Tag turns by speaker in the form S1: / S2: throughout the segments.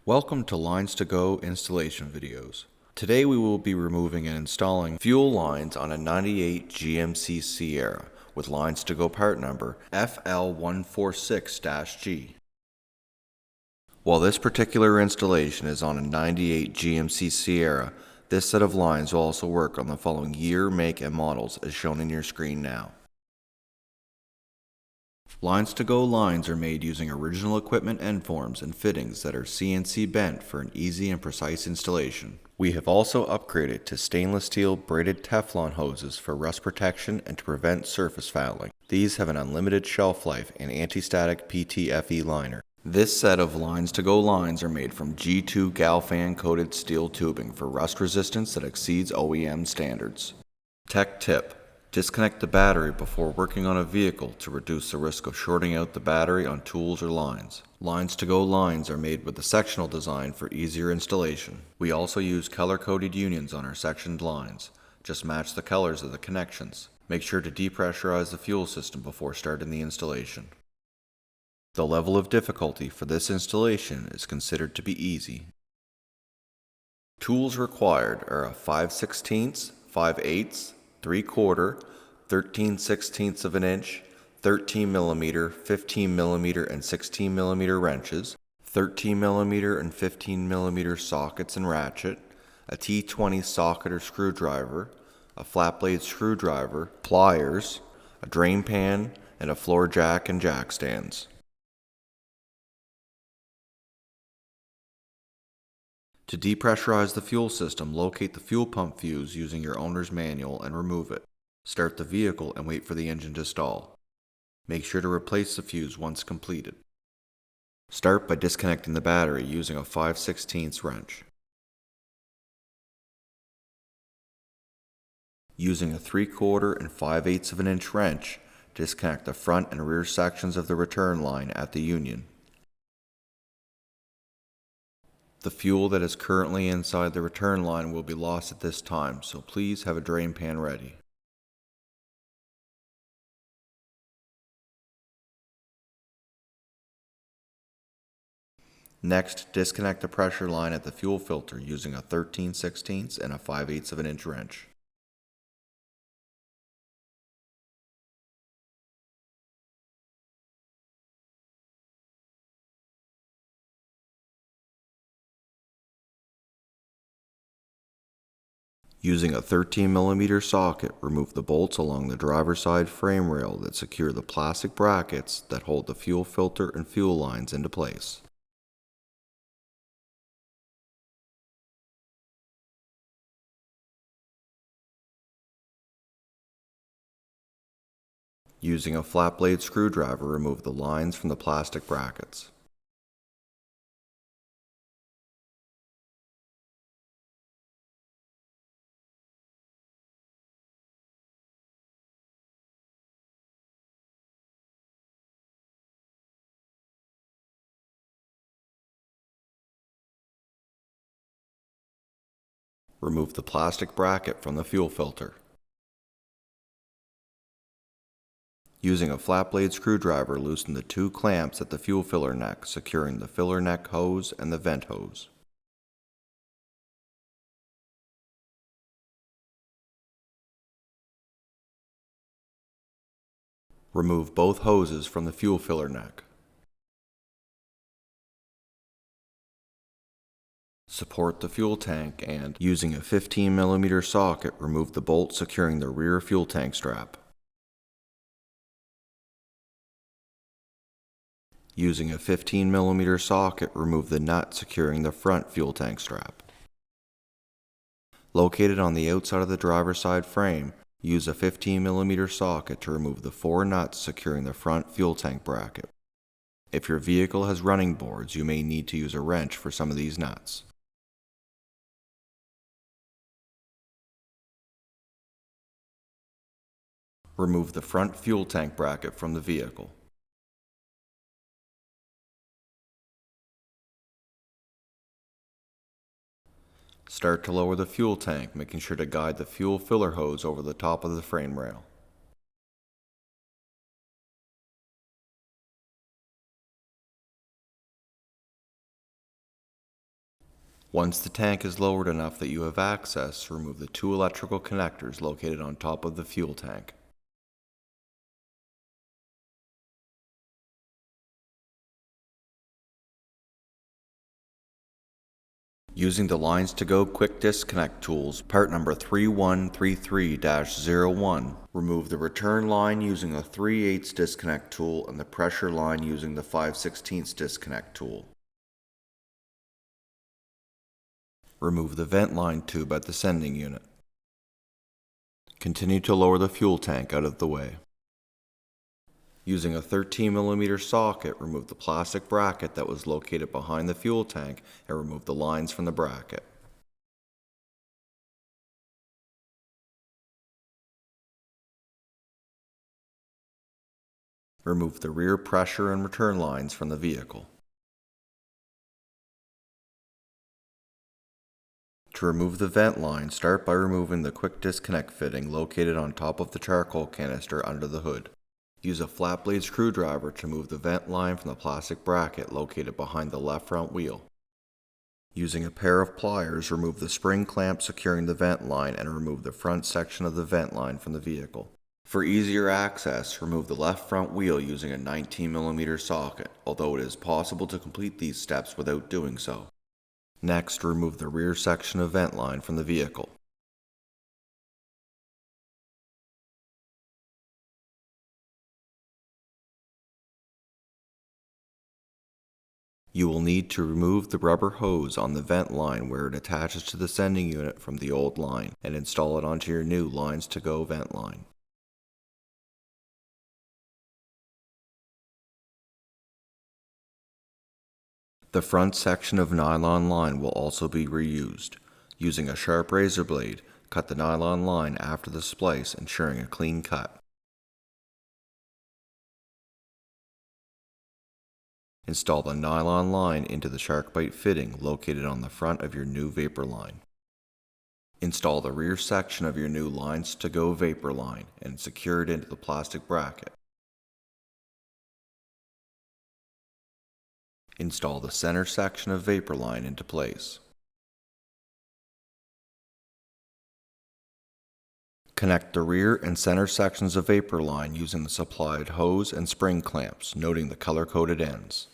S1: Welcome to LinesToGo installation videos. Today we will be removing and installing fuel lines on a 98 GMC Sierra with LinesToGo part number FL146-G. While this particular installation is on a 98 GMC Sierra, this set of lines will also work on the following year, make, and models as shown in your screen now. LinesToGo lines are made using original equipment end forms and fittings that are CNC bent for an easy and precise installation. We have also upgraded to stainless steel braided Teflon hoses for rust protection and to prevent surface fouling. These have an unlimited shelf life and anti-static PTFE liner. This set of LinesToGo lines are made from G2 Galfan coated steel tubing for rust resistance that exceeds OEM standards. Tech tip: disconnect the battery before working on a vehicle to reduce the risk of shorting out the battery on tools or lines. LinesToGo lines are made with a sectional design for easier installation. We also use color-coded unions on our sectioned lines. Just match the colors of the connections. Make sure to depressurize the fuel system before starting the installation. The level of difficulty for this installation is considered to be easy. Tools required are a 5/16, 5/8, 3/4, 13/16 of an inch, 13mm, 15mm, and 16mm wrenches, 13mm and 15mm sockets and ratchet, a T20 socket or screwdriver, a flat blade screwdriver, pliers, a drain pan, and a floor jack and jack stands. To depressurize the fuel system, locate the fuel pump fuse using your owner's manual and remove it. Start the vehicle and wait for the engine to stall. Make sure to replace the fuse once completed. Start by disconnecting the battery using a 5/16 wrench. Using a 3/4 and 5/8 of an inch wrench, disconnect the front and rear sections of the return line at the union. The fuel that is currently inside the return line will be lost at this time, so please have a drain pan ready. Next, disconnect the pressure line at the fuel filter using a 13/16 and a 5/8 of an inch wrench. Using a 13mm socket, remove the bolts along the driver's side frame rail that secure the plastic brackets that hold the fuel filter and fuel lines into place. Using a flat blade screwdriver, remove the lines from the plastic brackets. Remove the plastic bracket from the fuel filter. Using a flat blade screwdriver, loosen the two clamps at the fuel filler neck, securing the filler neck hose and the vent hose. Remove both hoses from the fuel filler neck. Support the fuel tank and, using a 15mm socket, remove the bolt securing the rear fuel tank strap. Using a 15mm socket, remove the nut securing the front fuel tank strap. Located on the outside of the driver's side frame, use a 15mm socket to remove the 4 nuts securing the front fuel tank bracket. If your vehicle has running boards, you may need to use a wrench for some of these nuts. Remove the front fuel tank bracket from the vehicle. Start to lower the fuel tank, making sure to guide the fuel filler hose over the top of the frame rail. Once the tank is lowered enough that you have access, remove the two electrical connectors located on top of the fuel tank. Using the LinesToGo Quick Disconnect tools, part number 3133-01, remove the return line using a 3/8 disconnect tool and the pressure line using the 5/16 disconnect tool. Remove the vent line tube at the sending unit. Continue to lower the fuel tank out of the way. Using a 13mm socket, remove the plastic bracket that was located behind the fuel tank and remove the lines from the bracket. Remove the rear pressure and return lines from the vehicle. To remove the vent line, start by removing the quick disconnect fitting located on top of the charcoal canister under the hood. Use a flat blade screwdriver to remove the vent line from the plastic bracket located behind the left front wheel. Using a pair of pliers, remove the spring clamp securing the vent line and remove the front section of the vent line from the vehicle. For easier access, remove the left front wheel using a 19mm socket, although it is possible to complete these steps without doing so. Next, remove the rear section of vent line from the vehicle. You will need to remove the rubber hose on the vent line where it attaches to the sending unit from the old line and install it onto your new LinesToGo vent line. The front section of nylon line will also be reused. Using a sharp razor blade, cut the nylon line after the splice, ensuring a clean cut. Install the nylon line into the shark bite fitting located on the front of your new vapor line. Install the rear section of your new LinesToGo vapor line and secure it into the plastic bracket. Install the center section of vapor line into place. Connect the rear and center sections of vapor line using the supplied hose and spring clamps, noting the color-coded ends.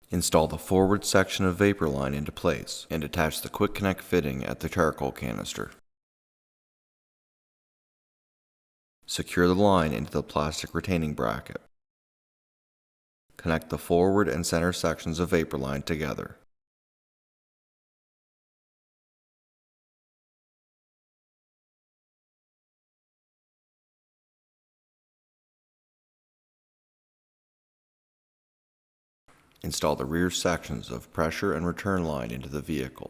S1: Install the forward section of vapor line into place and attach the quick connect fitting at the charcoal canister. Secure the line into the plastic retaining bracket. Connect the forward and center sections of vapor line together. Install the rear sections of pressure and return line into the vehicle.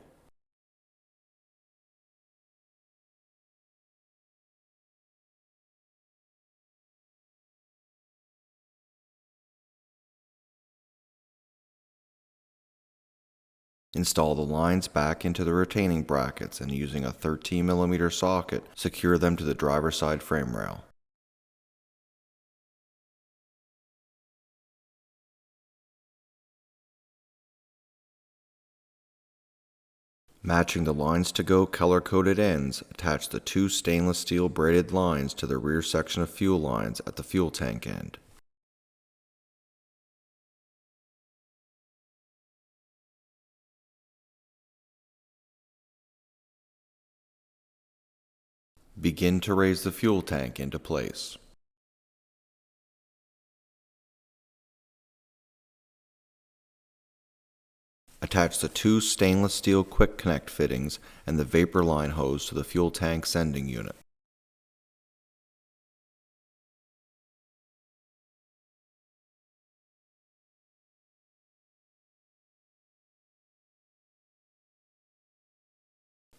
S1: Install the lines back into the retaining brackets and using a 13mm socket, secure them to the driver's side frame rail. Matching the LinesToGo color-coded ends, attach the two stainless steel braided lines to the rear section of fuel lines at the fuel tank end. Begin to raise the fuel tank into place. Attach the two stainless steel quick connect fittings and the vapor line hose to the fuel tank sending unit.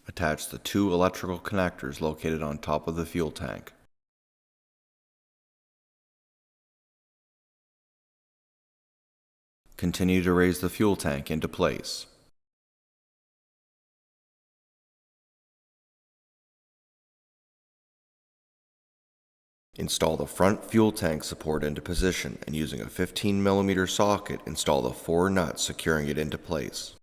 S1: Attach the two electrical connectors located on top of the fuel tank. Continue to raise the fuel tank into place. Install the front fuel tank support into position and using a 15mm socket, install the 4 nuts securing it into place.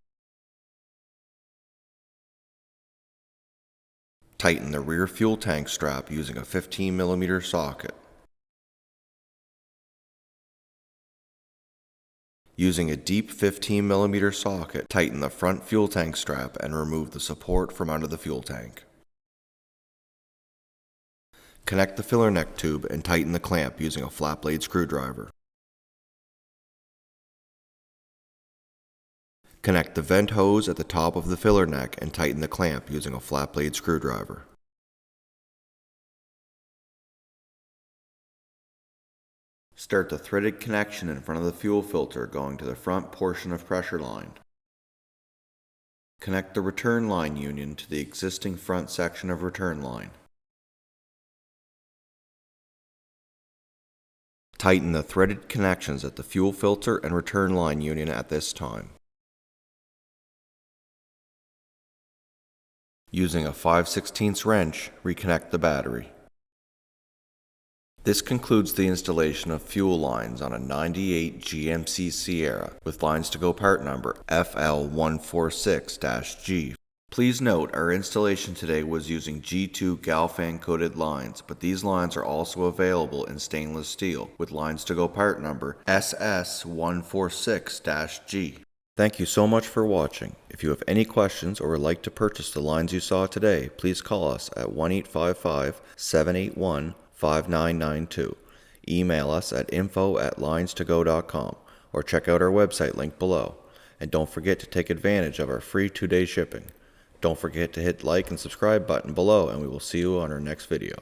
S1: Tighten the rear fuel tank strap using a 15mm socket. Using a deep 15mm socket, tighten the front fuel tank strap and remove the support from under the fuel tank. Connect the filler neck tube and tighten the clamp using a flat blade screwdriver. Connect the vent hose at the top of the filler neck and tighten the clamp using a flat blade screwdriver. Start the threaded connection in front of the fuel filter going to the front portion of pressure line. Connect the return line union to the existing front section of return line. Tighten the threaded connections at the fuel filter and return line union at this time. Using a 5/16 wrench, reconnect the battery. This concludes the installation of fuel lines on a 98 GMC Sierra with LinesToGo part number FL146-G. Please note our installation today was using G2 Galfan coated lines, but these lines are also available in stainless steel with LinesToGo part number SS146-G. Thank you so much for watching. If you have any questions or would like to purchase the lines you saw today, please call us at 1-855-781-5992. Email us at info@linestogo.com or check out our website link below. And don't forget to take advantage of our free 2-day shipping. Don't forget to hit like and subscribe button below, and we will see you on our next video.